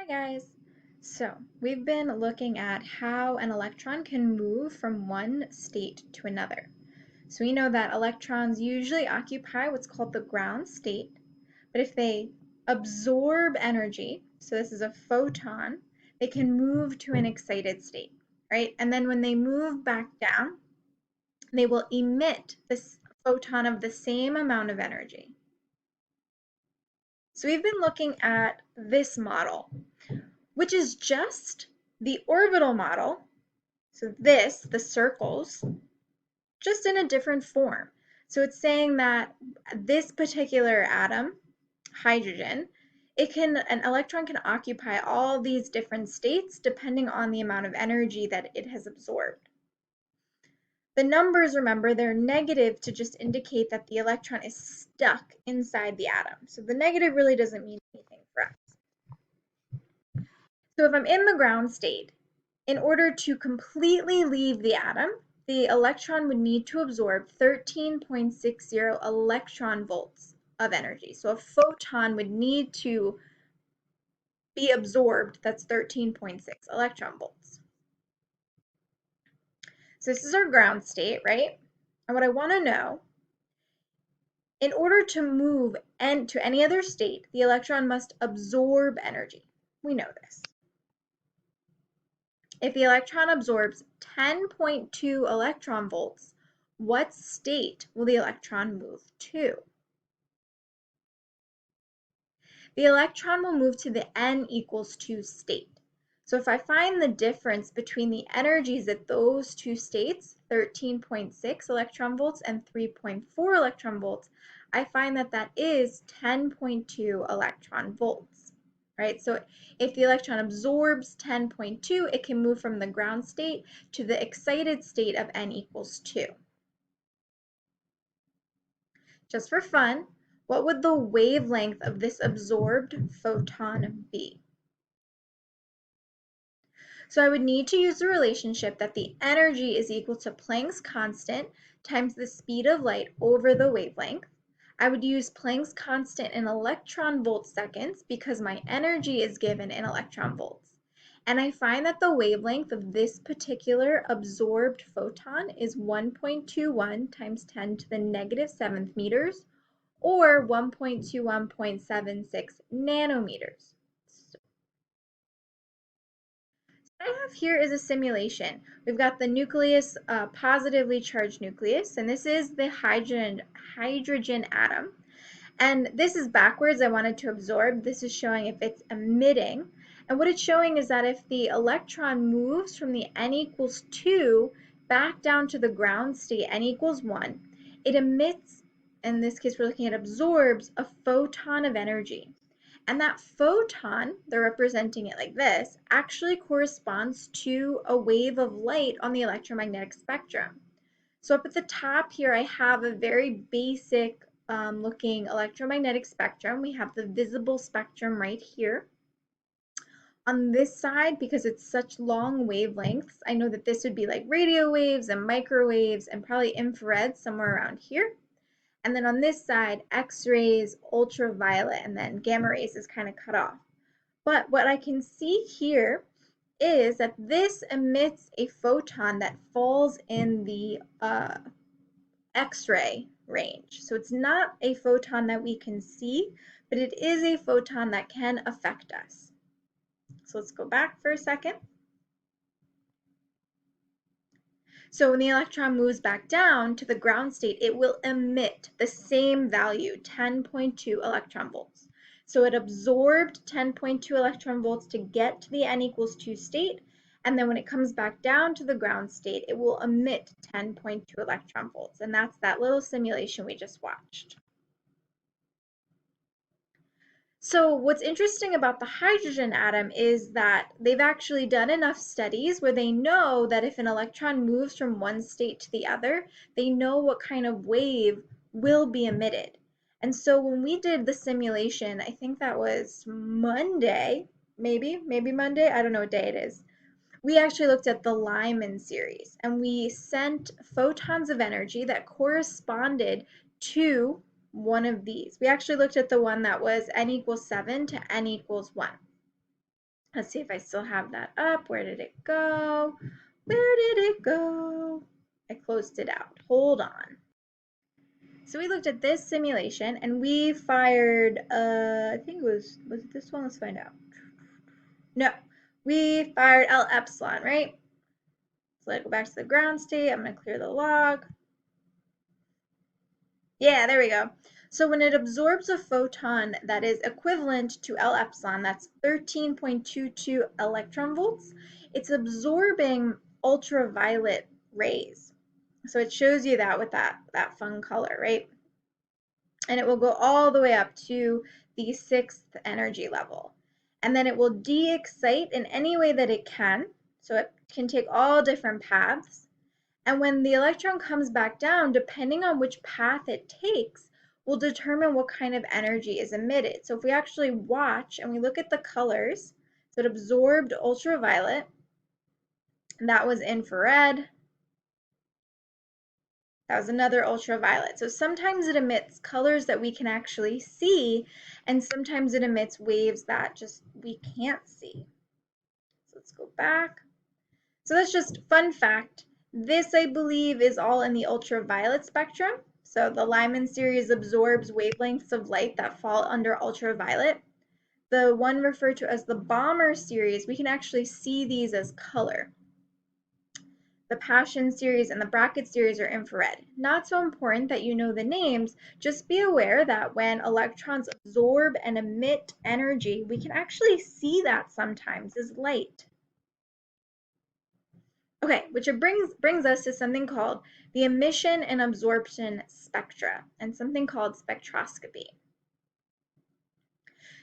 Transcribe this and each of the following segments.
Hi guys! So we've been looking at how an electron can move from one state to another. So we know that electrons usually occupy what's called the ground state, but if they absorb energy, so this is a photon, they can move to an excited state, right? And then when they move back down, they will emit this photon of the same amount of energy. So we've been looking at this model, which is just the orbital model, so this, the circles, just in a different form. So it's saying that this particular atom, hydrogen, an electron can occupy all these different states depending on the amount of energy that it has absorbed. The numbers, remember, they're negative to just indicate that the electron is stuck inside the atom. So the negative really doesn't mean anything for us. So if I'm in the ground state, in order to completely leave the atom, the electron would need to absorb 13.60 electron volts of energy. So a photon would need to be absorbed, that's 13.6 electron volts. So this is our ground state, right? And what I want to know, in order to move to any other state, the electron must absorb energy. We know this. If the electron absorbs 10.2 electron volts, what state will the electron move to? The electron will move to the n equals 2 state. So if I find the difference between the energies at those two states, 13.6 electron volts and 3.4 electron volts, I find that that is 10.2 electron volts, right? So if the electron absorbs 10.2, it can move from the ground state to the excited state of n equals 2. Just for fun, what would the wavelength of this absorbed photon be? So I would need to use the relationship that the energy is equal to Planck's constant times the speed of light over the wavelength. I would use Planck's constant in electron volt seconds because my energy is given in electron volts. And I find that the wavelength of this particular absorbed photon is 1.21 times 10 to the negative 7th meters, or 1.21.76 nanometers. What I have here is a simulation. We've got the nucleus, positively charged nucleus, and this is the hydrogen atom. And this is backwards. I wanted to absorb. This is showing if it's emitting. And what it's showing is that if the electron moves from the n equals 2 back down to the ground state, n equals 1, it emits, in this case we're looking at absorbs, a photon of energy. And that photon, they're representing it like this, actually corresponds to a wave of light on the electromagnetic spectrum. So up at the top here, I have a very basic looking electromagnetic spectrum. We have the visible spectrum right here. On this side, because it's such long wavelengths, I know that this would be like radio waves and microwaves and probably infrared somewhere around here. And then on this side, X-rays, ultraviolet, and then gamma rays is kind of cut off. But what I can see here is that this emits a photon that falls in the X-ray range. So it's not a photon that we can see, but it is a photon that can affect us. So let's go back for a second. So when the electron moves back down to the ground state, it will emit the same value, 10.2 electron volts. So it absorbed 10.2 electron volts to get to the n equals 2 state, and then when it comes back down to the ground state, it will emit 10.2 electron volts, and that's that little simulation we just watched. So what's interesting about the hydrogen atom is that they've actually done enough studies where they know that if an electron moves from one state to the other, they know what kind of wave will be emitted. And so when we did the simulation, I think that was Monday, maybe Monday, I don't know what day it is. We actually looked at the Lyman series and we sent photons of energy that corresponded to one of these. We actually looked at the one that was n equals 7 to n equals 1. Let's see if I still have that up. Where did it go? Where did it go? I closed it out. Hold on. So we looked at this simulation and we fired, I think was it this one? Let's find out. No, we fired L epsilon, right? So let it go back to the ground state. I'm going to clear the log. Yeah, there we go. So when it absorbs a photon that is equivalent to L epsilon, that's 13.22 electron volts, it's absorbing ultraviolet rays. So it shows you that with that fun color, right? And it will go all the way up to the 6th energy level. And then it will de-excite in any way that it can. So it can take all different paths. And when the electron comes back down, depending on which path it takes, will determine what kind of energy is emitted. So if we actually watch and we look at the colors, so it absorbed ultraviolet, and that was infrared, that was another ultraviolet. So sometimes it emits colors that we can actually see, and sometimes it emits waves that just we can't see. So let's go back. So that's just fun fact. This, I believe, is all in the ultraviolet spectrum. So the Lyman series absorbs wavelengths of light that fall under ultraviolet. The one referred to as the Balmer series, we can actually see these as color. The Passion series and the Bracket series are infrared. Not so important that you know the names, just be aware that when electrons absorb and emit energy, we can actually see that sometimes as light. Okay, which brings us to something called the emission and absorption spectra and something called spectroscopy.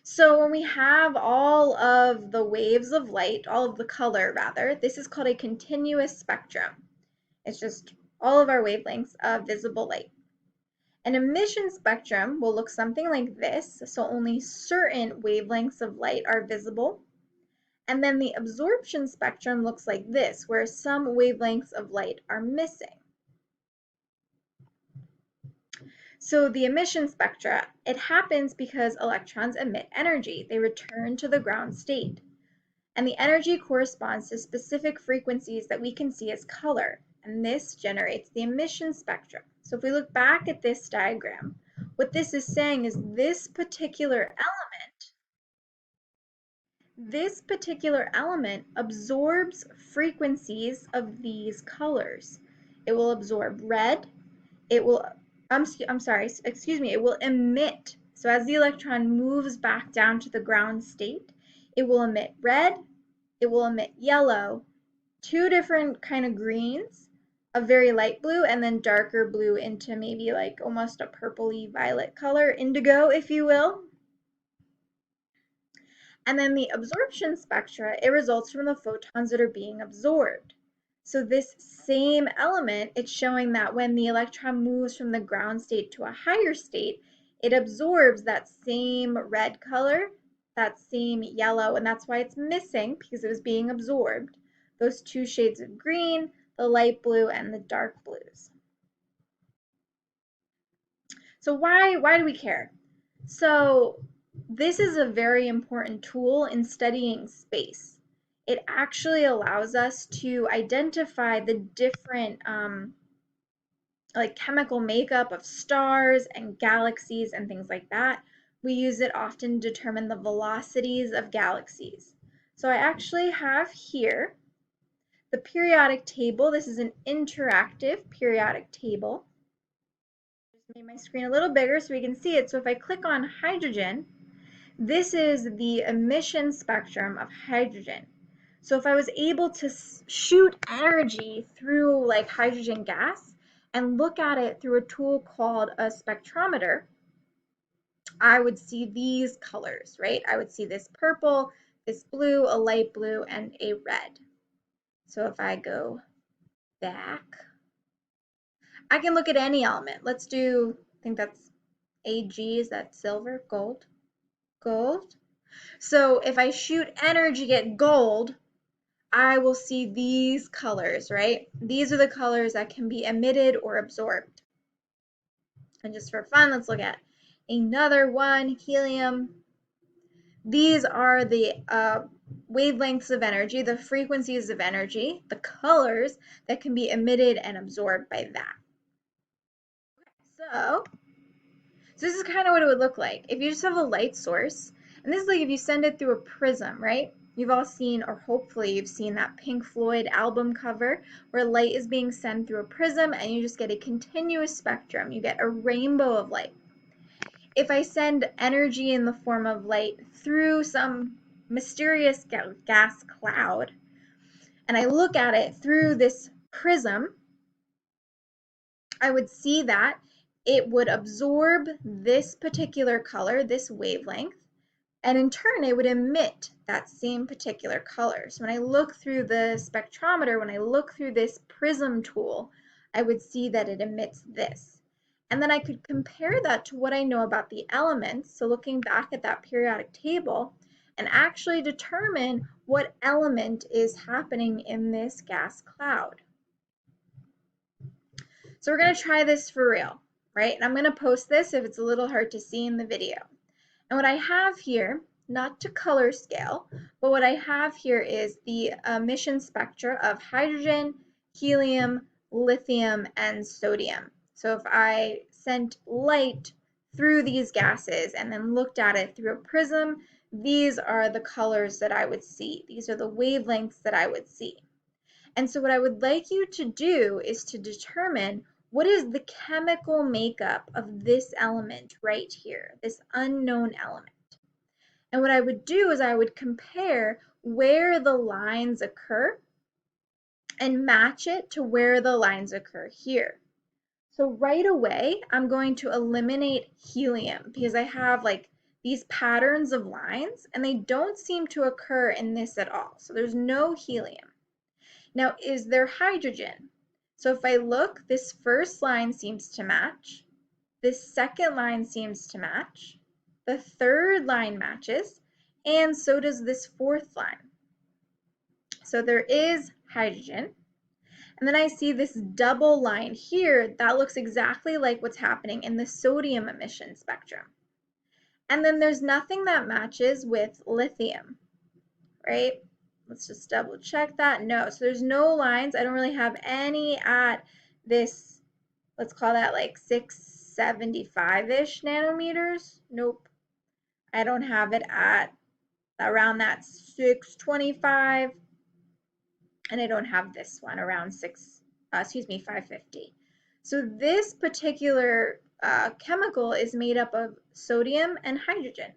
So when we have all of the waves of light, all of the color rather, this is called a continuous spectrum. It's just all of our wavelengths of visible light. An emission spectrum will look something like this, so only certain wavelengths of light are visible. And then the absorption spectrum looks like this, where some wavelengths of light are missing. So the emission spectra, it happens because electrons emit energy. They return to the ground state. And the energy corresponds to specific frequencies that we can see as color. And this generates the emission spectrum. So if we look back at this diagram, what this is saying is this particular element absorbs frequencies of these colors. It will absorb red, it will, I'm sorry, excuse me, it will emit. So as the electron moves back down to the ground state, it will emit red, it will emit yellow, two different kind of greens, a very light blue, and then darker blue into maybe like almost a purpley violet color, indigo, if you will. And then the absorption spectra, it results from the photons that are being absorbed. So this same element, it's showing that when the electron moves from the ground state to a higher state, it absorbs that same red color, that same yellow, and that's why it's missing because it was being absorbed. Those two shades of green, the light blue and the dark blues. So why do we care? So this is a very important tool in studying space. It actually allows us to identify the different like chemical makeup of stars and galaxies and things like that. We use it often to determine the velocities of galaxies. So I actually have here the periodic table. This is an interactive periodic table. Just made my screen a little bigger so we can see it. So if I click on hydrogen, this is the emission spectrum of hydrogen. So if I was able to shoot energy through like hydrogen gas and look at it through a tool called a spectrometer, I would see these colors, right? I would see this purple, this blue, a light blue, and a red. So if I go back, I can look at any element. Let's do, I think that's Ag, is that silver, gold? Gold. So if I shoot energy at gold, I will see these colors, right? These are the colors that can be emitted or absorbed. And just for fun, let's look at another one, helium. These are the wavelengths of energy, the frequencies of energy, the colors that can be emitted and absorbed by that. So this is kind of what it would look like. If you just have a light source, and this is like if you send it through a prism, right? You've all seen, or hopefully you've seen that Pink Floyd album cover where light is being sent through a prism and you just get a continuous spectrum. You get a rainbow of light. If I send energy in the form of light through some mysterious gas cloud, and I look at it through this prism, I would see that it would absorb this particular color, this wavelength, and in turn it would emit that same particular color. So when I look through the spectrometer, when I look through this prism tool, I would see that it emits this. And then I could compare that to what I know about the elements, so looking back at that periodic table, and actually determine what element is happening in this gas cloud. So we're going to try this for real, right? And I'm going to post this if it's a little hard to see in the video. And what I have here, not to color scale, but what I have here is the emission spectra of hydrogen, helium, lithium, and sodium. So if I sent light through these gases and then looked at it through a prism, these are the colors that I would see. These are the wavelengths that I would see. And so what I would like you to do is to determine what is the chemical makeup of this element right here, this unknown element. And what I would do is I would compare where the lines occur and match it to where the lines occur here. So right away, I'm going to eliminate helium because I have like these patterns of lines and they don't seem to occur in this at all. So there's no helium. Now, is there hydrogen? So if I look, this first line seems to match. This second line seems to match. The third line matches, and so does this fourth line. So there is hydrogen. And then I see this double line here that looks exactly like what's happening in the sodium emission spectrum. And then there's nothing that matches with lithium, right? Let's just double check that. No, so there's no lines. I don't really have any at this, let's call that like 675-ish nanometers. Nope. I don't have it at around that 625. And I don't have this one around 550. So this particular chemical is made up of sodium and hydrogen.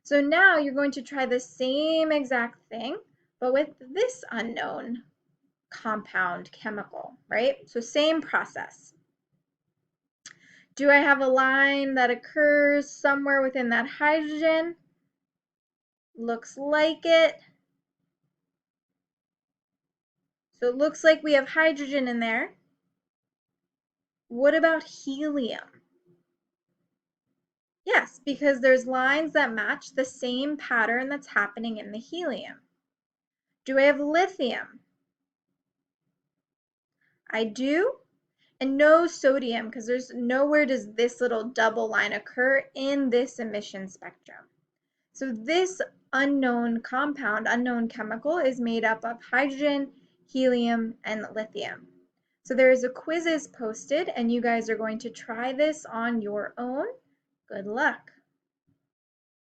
So now you're going to try the same exact thing, but with this unknown compound chemical, right? So same process. Do I have a line that occurs somewhere within that hydrogen? Looks like it. So it looks like we have hydrogen in there. What about helium? Yes, because there's lines that match the same pattern that's happening in the helium. Do I have lithium? I do. And no sodium, because there's nowhere does this little double line occur in this emission spectrum. So this unknown compound, unknown chemical, is made up of hydrogen, helium, and lithium. So there is a quiz posted, and you guys are going to try this on your own. Good luck.